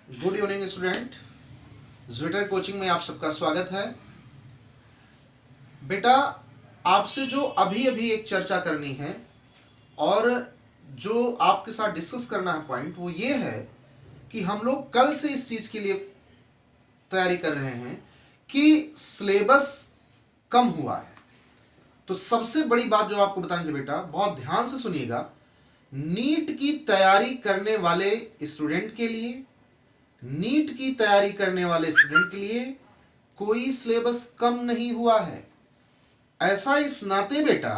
Good evening student, zwitter coaching में आप सबका स्वागत है। बेटा, आपसे जो अभी अभी एक चर्चा करनी है और जो आपके साथ डिस्कस करना है पॉइंट, वो ये है कि हम लोग कल से इस चीज़ के लिए तैयारी कर रहे हैं कि सिलेबस कम हुआ है। तो सबसे बड़ी बात जो आपको बताएंगे बेटा, बहुत ध्यान से सुनिएगा, नीट की तैयारी करने वाले स्टूडेंट के लिए, नीट की तैयारी करने वाले स्टूडेंट के लिए कोई सिलेबस कम नहीं हुआ है। ऐसा इस नाते बेटा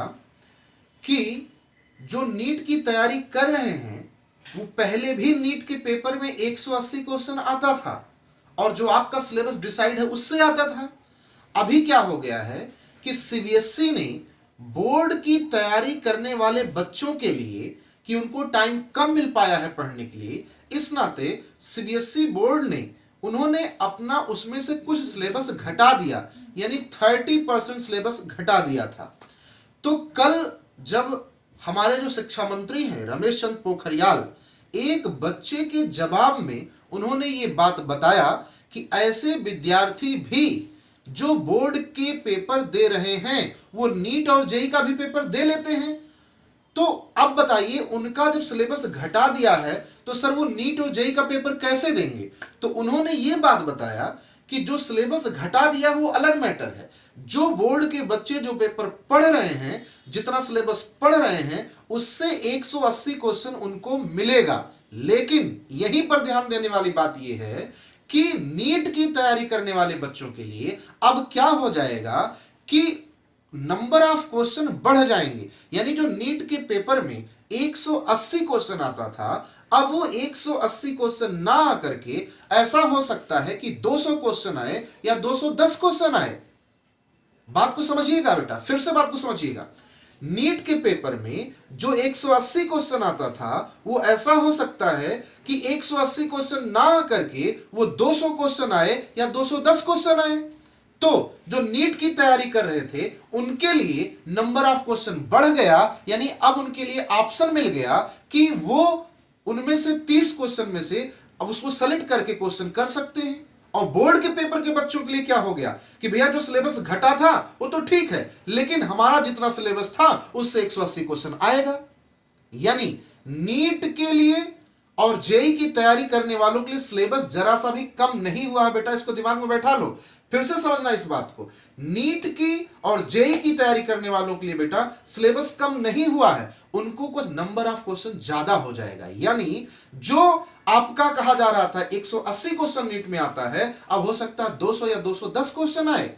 कि जो नीट की तैयारी कर रहे हैं वो पहले भी नीट के पेपर में 180 क्वेश्चन आता था और जो आपका सिलेबस डिसाइड है उससे आता था। अभी क्या हो गया है कि सीबीएसई ने बोर्ड की तैयारी करने वाले बच्चों के लिए कि उनको टाइम कम मिल पाया है पढ़ने के लिए, इस नाते सीबीएसई बोर्ड ने उन्होंने अपना उसमें से कुछ सिलेबस घटा दिया, यानी 30% सिलेबस घटा दिया था। तो कल जब हमारे जो शिक्षा मंत्री हैं रमेश चंद्र पोखरियाल, एक बच्चे के जवाब में उन्होंने ये बात बताया कि ऐसे विद्यार्थी भी जो बोर्ड के पेपर दे रहे हैं वो नीट और जेईई का भी पेपर दे लेते हैं। तो अब बताइए, उनका जब सिलेबस घटा दिया है तो सर वो नीट और जेईई का पेपर कैसे देंगे? तो उन्होंने ये बात बताया कि जो सिलेबस घटा दिया वो अलग मैटर है, जो बोर्ड के बच्चे जो पेपर पढ़ रहे हैं, जितना सिलेबस पढ़ रहे हैं उससे 180 क्वेश्चन उनको मिलेगा। लेकिन यहीं पर ध्यान देने वाली बात यह है कि नीट की तैयारी करने वाले बच्चों के लिए अब क्या हो जाएगा कि नंबर ऑफ क्वेश्चन बढ़ जाएंगे। यानी जो नीट के पेपर में 180 क्वेश्चन आता था, अब वो 180 क्वेश्चन ना आकर के ऐसा हो सकता है कि 200 क्वेश्चन आए या 210 क्वेश्चन आए। बात को समझिएगा बेटा, फिर से बात को समझिएगा। नीट के पेपर में जो 180 क्वेश्चन आता था वो ऐसा हो सकता है कि 180 क्वेश्चन ना आकर के वो 200 क्वेश्चन आए या 210 क्वेश्चन आए। तो जो नीट की तैयारी कर रहे थे उनके लिए नंबर ऑफ क्वेश्चन बढ़ गया, यानी अब उनके लिए ऑप्शन मिल गया कि वो उनमें से 30 क्वेश्चन में से अब उसको सेलेक्ट करके क्वेश्चन कर सकते हैं। और बोर्ड के पेपर के बच्चों के लिए क्या हो गया कि भैया जो सिलेबस घटा था वो तो ठीक है, लेकिन हमारा जितना सिलेबस था उससे 180 क्वेश्चन आएगा। यानी नीट के लिए और जेईई की तैयारी करने वालों के लिए सिलेबस जरा सा भी कम नहीं हुआ है बेटा, इसको दिमाग में बैठा लो, फिर से समझना इस बात को। नीट की और जेईई की तैयारी करने वालों के लिए बेटा सिलेबस कम नहीं हुआ है, उनको कुछ नंबर ऑफ क्वेश्चन ज्यादा हो जाएगा। यानी जो आपका कहा जा रहा था 180 क्वेश्चन नीट में आता है, अब हो सकता है 200 या 210 क्वेश्चन आए।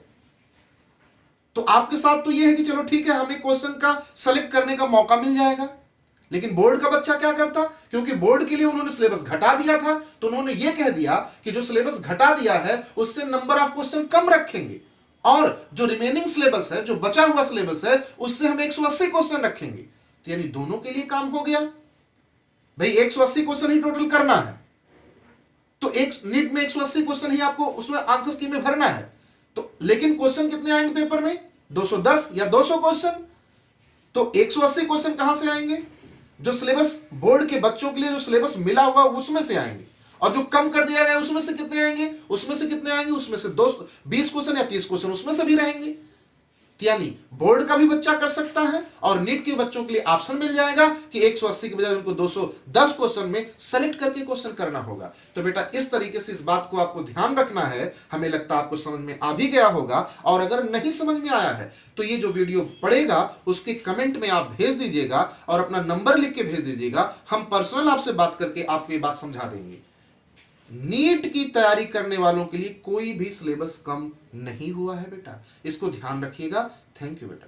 तो आपके साथ तो यह है कि चलो ठीक है, हमें क्वेश्चन का सेलेक्ट करने का मौका मिल जाएगा। लेकिन बोर्ड का बच्चा क्या करता, क्योंकि बोर्ड के लिए उन्होंने सिलेबस घटा दिया था, तो उन्होंने ये कह दिया कि जो सिलेबस घटा दिया है उससे नंबर ऑफ क्वेश्चन कम रखेंगे और जो रिमेनिंग सिलेबस है, जो बचा हुआ सिलेबस है, उससे हम 180 क्वेश्चन रखेंगे। तो यानी दोनों के लिए काम हो गया भाई, 180 क्वेश्चन ही टोटल करना है। तो एक नीट में 180 क्वेश्चन ही आपको उसमें आंसर की में भरना है। तो लेकिन क्वेश्चन कितने आएंगे पेपर में? 210 या 200 क्वेश्चन। तो 180 क्वेश्चन कहां से आएंगे? जो सिलेबस बोर्ड के बच्चों के लिए जो सिलेबस मिला हुआ उसमें से आएंगे, और जो कम कर दिया गया उसमें से कितने आएंगे? उसमें से कितने आएंगे? उसमें से 20 क्वेश्चन या 30 क्वेश्चन उसमें से भी रहेंगे। यानी बोर्ड का भी बच्चा कर सकता है और नीट के बच्चों के लिए ऑप्शन मिल जाएगा कि 180 के बजाय उनको 210 क्वेश्चन में सेलेक्ट करके क्वेश्चन करना होगा। तो बेटा इस तरीके से इस बात को आपको ध्यान रखना है। हमें लगता है आपको समझ में आ भी गया होगा, और अगर नहीं समझ में आया है तो ये जो वीडियो पड़ेगा उसके कमेंट में आप भेज दीजिएगा और अपना नंबर लिख के भेज दीजिएगा। हम पर्सनल आपसे बात करके आपको ये बात समझा देंगे। नीट की तैयारी करने वालों के लिए कोई भी सिलेबस कम नहीं हुआ है बेटा, इसको ध्यान रखिएगा। थैंक यू बेटा।